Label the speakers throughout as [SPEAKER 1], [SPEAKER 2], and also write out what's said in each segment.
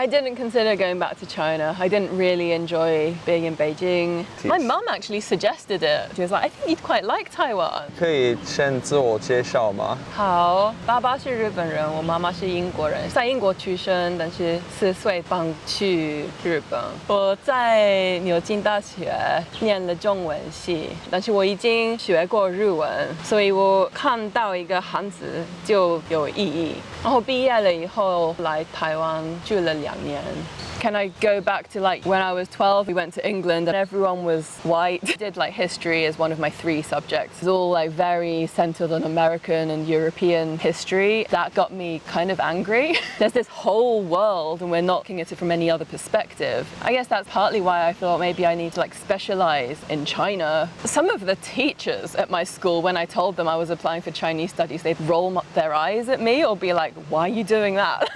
[SPEAKER 1] I didn't consider going back to China. I didn't really enjoy being in Beijing. My mum actually suggested it. She was like, I think you'd quite like Taiwan.
[SPEAKER 2] 可以先自我介绍吗？
[SPEAKER 1] 好，爸爸是日本人，我妈妈是英国人，在英国出生，但是4岁搬去日本。我在牛津大学念了中文系，但是我已经学过日文，所以我看到一个汉字就有意义。然后毕业了以后来台湾住了2年。Can I go back to like when I was 12, we went to England and everyone was white. I did like history as one of my 3 subjects. It's all like very centered on American and European history. That got me kind of angry. There's this whole world and we're not looking at it from any other perspective. I guess that's partly why I thought maybe I need to like specialize in China. Some of the teachers at my school, when I told them I was applying for Chinese studies, they'd roll their eyes at me or be like, why are you doing that?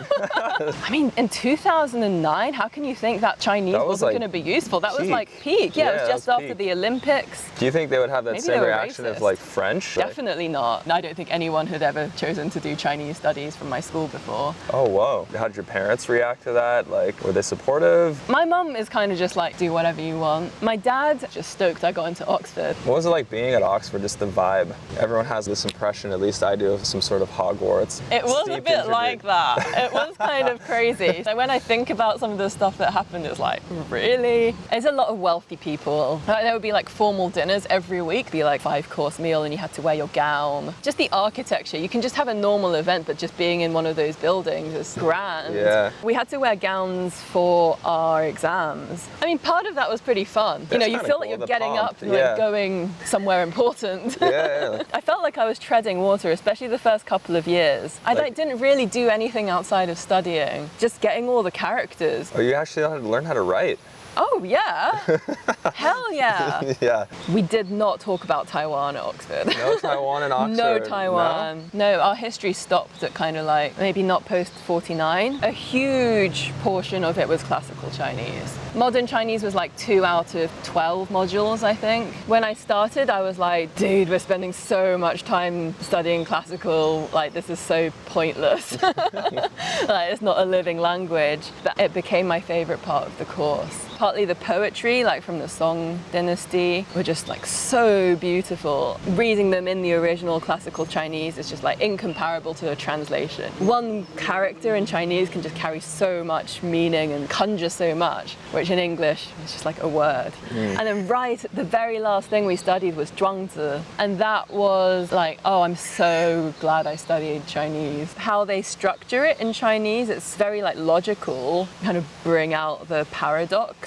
[SPEAKER 1] I mean, in 2009, how can you think that Chinese wasn't going to be useful? That was like peak. Yeah, it was just after the Olympics.
[SPEAKER 2] Do you think they would have that
[SPEAKER 1] Maybe
[SPEAKER 2] same reaction of like French?
[SPEAKER 1] Definitely not. I don't think anyone had ever chosen to do Chinese studies from my school before.
[SPEAKER 2] Oh, whoa. How did your parents react to that? Like, were they supportive?
[SPEAKER 1] My mum is kind of just like, do whatever you want. My dad just stoked I got into Oxford.
[SPEAKER 2] What was it like being at Oxford, just the vibe? Everyone has this impression, at least I do, of some sort of Hogwarts.
[SPEAKER 1] It was a bit like that. It was kind of crazy. So when I think about some of the stuff that happened, it's like, really? There's a lot of wealthy people. There would be like formal dinners every week, be like 5-course meal and you had to wear your gown. Just the architecture. You can just have a normal event, but just being in one of those buildings is grand.
[SPEAKER 2] Yeah.
[SPEAKER 1] We had to wear gowns for our exams. I mean, part of that was pretty fun. You know, you feel like you're getting up and like going somewhere important.
[SPEAKER 2] Yeah.
[SPEAKER 1] I felt like I was treading water, especially the first couple of years. I didn't really do anything outside of studying, just getting all the characters.
[SPEAKER 2] Oh, you actually had to learn how to write.
[SPEAKER 1] Oh, yeah. Hell yeah.
[SPEAKER 2] Yeah.
[SPEAKER 1] We did not talk about Taiwan at Oxford.
[SPEAKER 2] No Taiwan in Oxford?
[SPEAKER 1] No Taiwan. No, our history stopped at kind of like maybe not post 49. A huge portion of it was classical Chinese. Modern Chinese was like 2 out of 12 modules, I think. When I started, I was like, dude, we're spending so much time studying classical. Like, this is so pointless. Like, it's not a living language. But it became my favorite part of the course. Partly the poetry, like from the Song dynasty, were just like so beautiful. Reading them in the original classical Chinese is just like incomparable to a translation. One character in Chinese can just carry so much meaning and conjure so much, which in English is just like a word. And then right at the very last thing we studied was Zhuangzi. And that was like, oh, I'm so glad I studied Chinese. How they structure it in Chinese, it's very like logical, kind of bring out the paradox.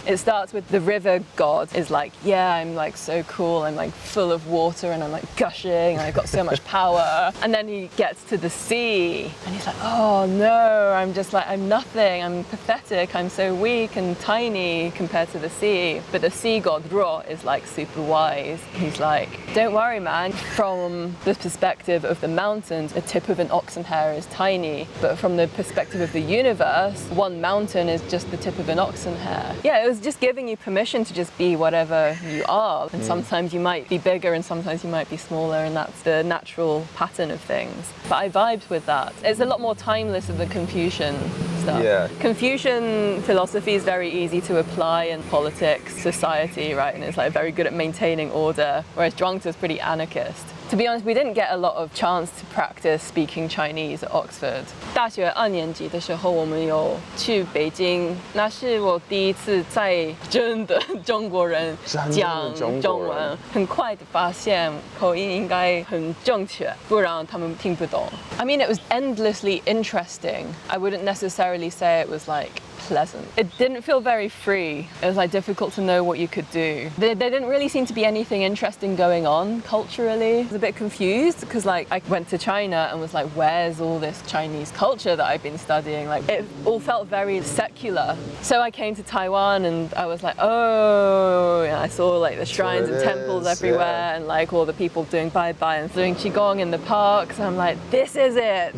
[SPEAKER 1] It starts with the river god is like, yeah, I'm like so cool, I'm like full of water and I'm like gushing and I've got so much power. And then he gets to the sea and he's like, oh no, I'm just like, I'm nothing, I'm pathetic, I'm so weak and tiny compared to the sea. But the sea god Ro is like super wise. He's like, don't worry man, from the perspective of the mountains, a tip of an oxen hair is tiny, but from the perspective of the universe, one mountain is just the tip of an oxen hair. Yeah, it was just giving you permission to just be whatever you are. And sometimes you might be bigger and sometimes you might be smaller, and that's the natural pattern of things. But I vibed with that. It's a lot more timeless than the Confucian stuff.
[SPEAKER 2] Yeah.
[SPEAKER 1] Confucian philosophy is very easy to apply in politics, society, right? And it's like very good at maintaining order, whereas Zhuangzi is pretty anarchist. To be honest, we didn't get a lot of chance to practice speaking Chinese at Oxford. 大学2年级的时候，我们有去北京，那是我第一次在真的中国人讲中文，很快的发现口音应该很正确，不然他们听不懂。I mean, it was endlessly interesting. I wouldn't necessarily say it was like pleasant. It didn't feel very free. It was like difficult to know what you could do. There didn't really seem to be anything interesting going on culturally. I was a bit confused because like I went to China and was like, where's all this Chinese culture that I've been studying? Like it all felt very secular. So I came to Taiwan and I was like, oh, and I saw like the shrines and temples everywhere and like all the people doing bye-bye and doing qigong in the parks. And I'm like, this is it.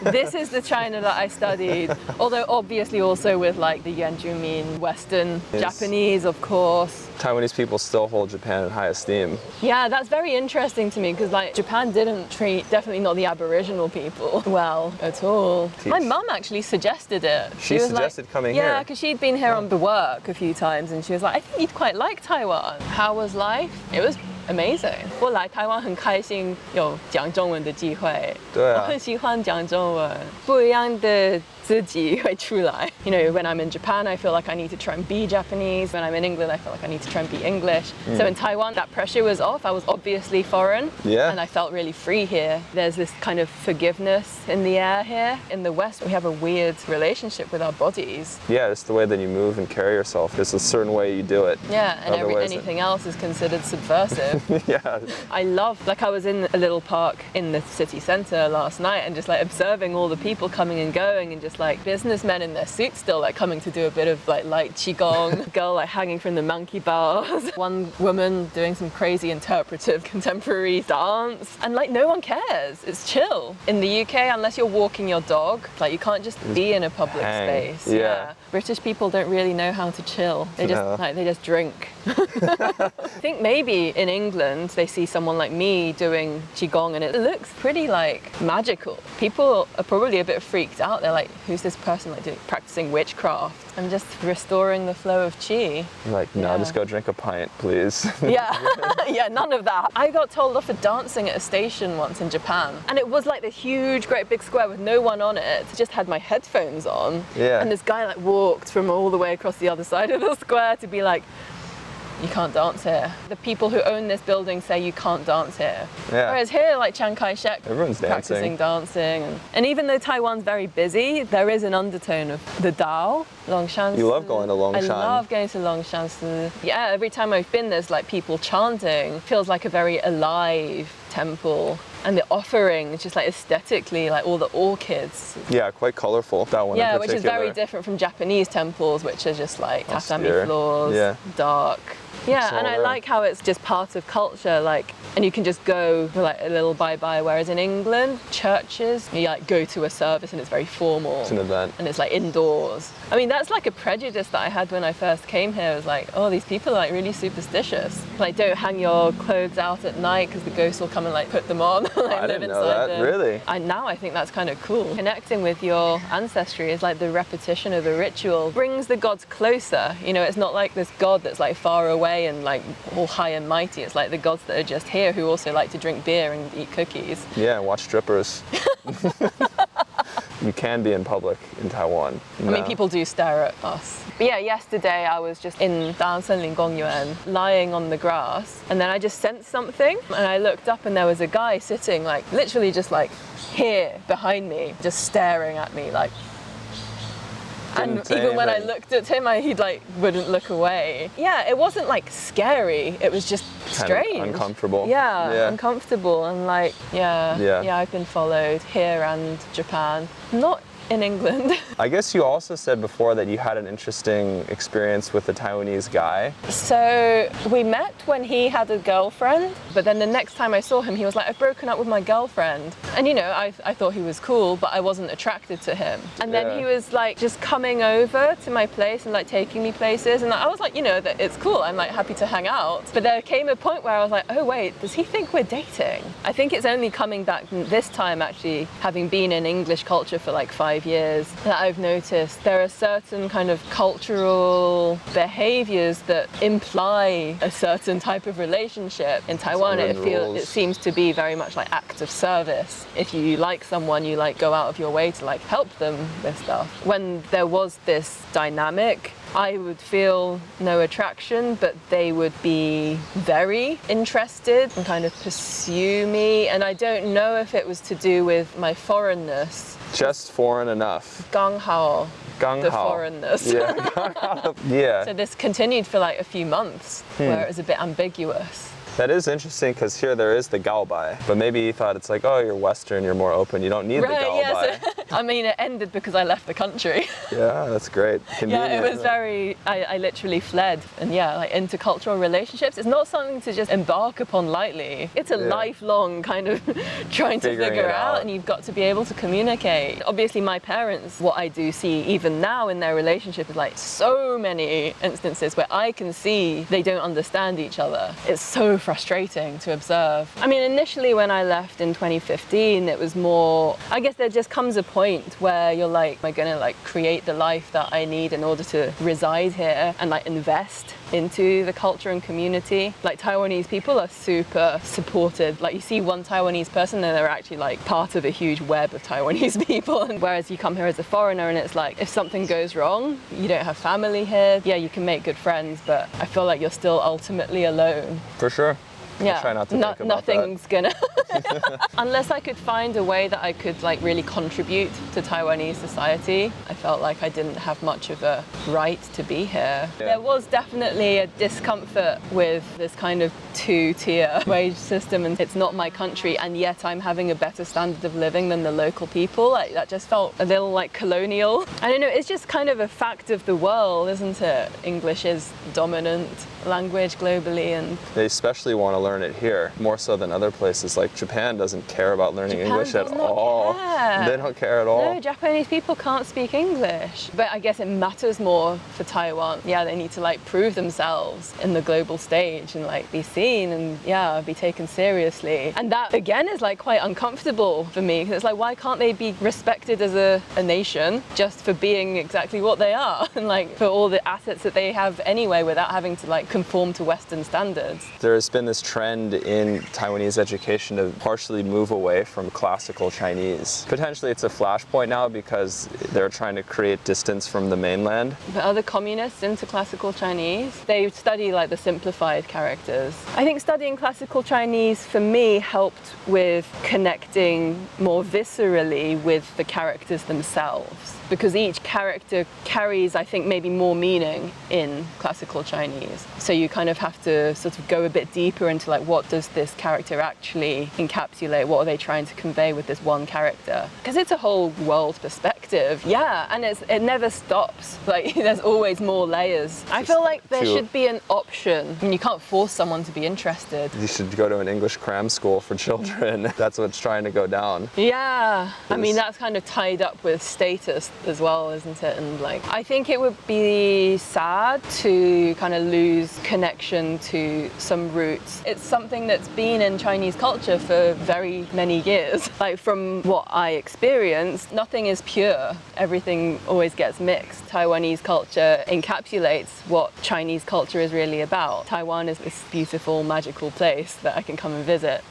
[SPEAKER 1] This is the China that I studied. Although obviously also with like the Yuanjumin, Western
[SPEAKER 2] Yes.
[SPEAKER 1] Japanese, of course.
[SPEAKER 2] Taiwanese people still hold Japan in high esteem.
[SPEAKER 1] Yeah, that's very interesting to me because like Japan didn't treat, definitely not the Aboriginal people, well at all.
[SPEAKER 2] Teach.
[SPEAKER 1] My mum actually suggested it.
[SPEAKER 2] She
[SPEAKER 1] was
[SPEAKER 2] suggested
[SPEAKER 1] like,
[SPEAKER 2] coming here?
[SPEAKER 1] Yeah, because she'd been here on the work a few times and she was like, I think you'd quite like Taiwan. How was life? It was amazing. 我来台湾很开心有讲中文的机会。
[SPEAKER 2] 对啊。
[SPEAKER 1] 我很喜欢讲中文，不一样的自己会出来。You know, when I'm in Japan, I feel like I need to try and be Japanese. When I'm in England, I feel like I need to try and be English. So in Taiwan, that pressure was off. I was obviously foreign.
[SPEAKER 2] Yeah.
[SPEAKER 1] And I felt really free here. There's this kind of forgiveness in the air here. In the West, we have a weird relationship with our bodies.
[SPEAKER 2] Yeah, it's the way that you move and carry yourself. There's a certain way you do it.
[SPEAKER 1] Yeah, and
[SPEAKER 2] Otherwise
[SPEAKER 1] anything else is considered subversive.
[SPEAKER 2] Yeah.
[SPEAKER 1] I love, like I was in a little park in the city centre last night and just like observing all the people coming and going and just like businessmen in their suits still like coming to do a bit of like light qigong, girl like hanging from the monkey bars, one woman doing some crazy interpretive contemporary dance, and like no one cares, it's chill. In the UK, unless you're walking your dog, like you can't just be in a public
[SPEAKER 2] hang.
[SPEAKER 1] space.
[SPEAKER 2] Yeah.
[SPEAKER 1] British people don't really know how to chill. They just
[SPEAKER 2] No.
[SPEAKER 1] like they just drink. I think maybe in England they see someone like me doing qigong and it looks pretty like magical. People are probably a bit freaked out. They're like, who's this person like practicing witchcraft? I'm just restoring the flow of qi.
[SPEAKER 2] I'm like, no,
[SPEAKER 1] Yeah.
[SPEAKER 2] just go drink a pint, please.
[SPEAKER 1] Yeah, yeah, none of that. I got told off for dancing at a station once in Japan, and it was like this huge, great big square with no one on it. Just had my headphones on,
[SPEAKER 2] Yeah.
[SPEAKER 1] and this guy like walked from all the way across the other side of the square to be like, you can't dance here. The people who own this building say you can't dance here.
[SPEAKER 2] Yeah.
[SPEAKER 1] Whereas here, like Chiang Kai-shek,
[SPEAKER 2] Everyone's
[SPEAKER 1] practicing
[SPEAKER 2] dancing.
[SPEAKER 1] And even though Taiwan's very busy, there is an undertone of the Dao, Longshan.
[SPEAKER 2] You love going to Longshan.
[SPEAKER 1] I love going to Longshan. Yeah, every time I've been, there's like people chanting. Feels like a very alive temple. And the offering, just like aesthetically, like all the orchids.
[SPEAKER 2] Yeah, quite colorful. That one
[SPEAKER 1] Yeah,
[SPEAKER 2] in
[SPEAKER 1] which is
[SPEAKER 2] particular.
[SPEAKER 1] very different from Japanese temples, which are just like tatami
[SPEAKER 2] Austere.
[SPEAKER 1] floors,
[SPEAKER 2] Yeah.
[SPEAKER 1] dark. Yeah,
[SPEAKER 2] It's all
[SPEAKER 1] and I
[SPEAKER 2] there.
[SPEAKER 1] like how it's just part of culture, like, and you can just go for like a little bye-bye, whereas in England, churches, you like go to a service and it's very formal.
[SPEAKER 2] It's an event.
[SPEAKER 1] And it's like indoors. I mean, that's like a prejudice that I had when I first came here. It was like, oh, these people are like really superstitious. Like, don't hang your clothes out at night because the ghosts will come and like put them on. Like,
[SPEAKER 2] I
[SPEAKER 1] live
[SPEAKER 2] didn't know
[SPEAKER 1] inside
[SPEAKER 2] that.
[SPEAKER 1] them.
[SPEAKER 2] Really?
[SPEAKER 1] Now I think that's kind of cool. Connecting with your ancestry is like the repetition of a ritual brings the gods closer. You know, it's not like this god that's like far away and like all high and mighty. It's like the gods that are just here who also like to drink beer and eat cookies.
[SPEAKER 2] Yeah, watch strippers. You can be in public in Taiwan.
[SPEAKER 1] I mean, people do stare at us. But yeah, yesterday I was just in Daansenlin Gongyuan, lying on the grass, and then I just sensed something, and I looked up and there was a guy sitting like, literally just like here behind me, just staring at me like. And
[SPEAKER 2] Didn't say
[SPEAKER 1] even when I
[SPEAKER 2] anything.
[SPEAKER 1] looked at him, he like wouldn't look away. Yeah, it wasn't like scary. It was just strange.
[SPEAKER 2] Uncomfortable.
[SPEAKER 1] Yeah, uncomfortable and like
[SPEAKER 2] Yeah.
[SPEAKER 1] I've been followed here and Japan, not in England.
[SPEAKER 2] I guess you also said before that you had an interesting experience with a Taiwanese guy.
[SPEAKER 1] So we met when he had a girlfriend, but then the next time I saw him, he was like, I've broken up with my girlfriend. And you know, I thought he was cool, but I wasn't attracted to him. And then
[SPEAKER 2] Yeah.
[SPEAKER 1] he was like just coming over to my place and like taking me places. And I was like, you know, that it's cool. I'm like happy to hang out. But there came a point where I was like, oh wait, does he think we're dating? I think it's only coming back this time actually, having been in English culture for like 5 years, that I've noticed there are certain kind of cultural behaviors that imply a certain type of relationship. In Taiwan,
[SPEAKER 2] Certain rules.
[SPEAKER 1] it seems to be very much like act of service. If you like someone, you like go out of your way to like help them with stuff. When there was this dynamic, I would feel no attraction, but they would be very interested and kind of pursue me. And I don't know if it was to do with my foreignness.
[SPEAKER 2] Just foreign enough.
[SPEAKER 1] Gang hao,
[SPEAKER 2] Gang
[SPEAKER 1] the
[SPEAKER 2] hao.
[SPEAKER 1] foreignness.
[SPEAKER 2] Yeah. Yeah.
[SPEAKER 1] So this continued for like a few months, where it was a bit ambiguous.
[SPEAKER 2] That is interesting because here there is the gaobai, but maybe you thought it's like, oh, you're Western, you're more open, you don't need the gaobai.
[SPEAKER 1] Yeah, so I mean, it ended because I left the country.
[SPEAKER 2] Yeah, that's great. Convenient.
[SPEAKER 1] Yeah, it was I literally fled. And yeah, like intercultural relationships, it's not something to just embark upon lightly. It's a lifelong kind of trying to figure out, and you've got to be able to communicate. Obviously, my parents, what I do see even now in their relationship is like so many instances where I can see they don't understand each other. It's so frustrating to observe. I mean, initially when I left in 2015, it was more, I guess there just comes a point where you're like, am I gonna like create the life that I need in order to reside here and like invest into the culture and community? Like Taiwanese people are super supported. Like you see one Taiwanese person and they're actually like part of a huge web of Taiwanese people. And whereas you come here as a foreigner and it's like, if something goes wrong, you don't have family here. Yeah, you can make good friends, but I feel like you're still ultimately alone.
[SPEAKER 2] For sure.
[SPEAKER 1] Yeah,
[SPEAKER 2] I try not to think about
[SPEAKER 1] nothing's gonna unless I could find a way that I could like really contribute to Taiwanese society. I felt like I didn't have much of a right to be here.
[SPEAKER 2] Yeah.
[SPEAKER 1] There was definitely a discomfort with this kind of two-tier wage system, and it's not my country, and yet I'm having a better standard of living than the local people. Like that just felt a little like colonial. I don't know, it's just kind of a fact of the world, isn't it? English is dominant language globally, and
[SPEAKER 2] they especially want to learn it here more so than other places. Like Japan doesn't care about learning English at all. They don't care at all.
[SPEAKER 1] No, Japanese people can't speak English, but I guess it matters more for Taiwan. Yeah, they need to like prove themselves in the global stage and like be seen and yeah, be taken seriously. And that again is like quite uncomfortable for me, because it's like, why can't they be respected as a nation just for being exactly what they are and like for all the assets that they have anyway, without having to like conform to Western standards?
[SPEAKER 2] There has been this trend in Taiwanese education to partially move away from classical Chinese. Potentially it's a flashpoint now because they're trying to create distance from the mainland.
[SPEAKER 1] But are the communists into classical Chinese? They study like the simplified characters. I think studying classical Chinese for me helped with connecting more viscerally with the characters themselves, because each character carries, I think, maybe more meaning in classical Chinese. So you kind of have to sort of go a bit deeper into like, what does this character actually encapsulate? What are they trying to convey with this one character? Because it's a whole world perspective. Yeah, and it never stops. Like there's always more layers. I feel like there should be an option. I mean, you can't force someone to be interested.
[SPEAKER 2] You should go to an English cram school for children. That's what's trying to go down.
[SPEAKER 1] Yeah, I mean, that's kind of tied up with status as well, isn't it? And like, I think it would be sad to kind of lose connection to some roots. It's something that's been in Chinese culture for very many years. Like from what I experienced, nothing is pure. Everything always gets mixed. Taiwanese culture encapsulates what Chinese culture is really about. Taiwan is this beautiful, magical place that I can come and visit.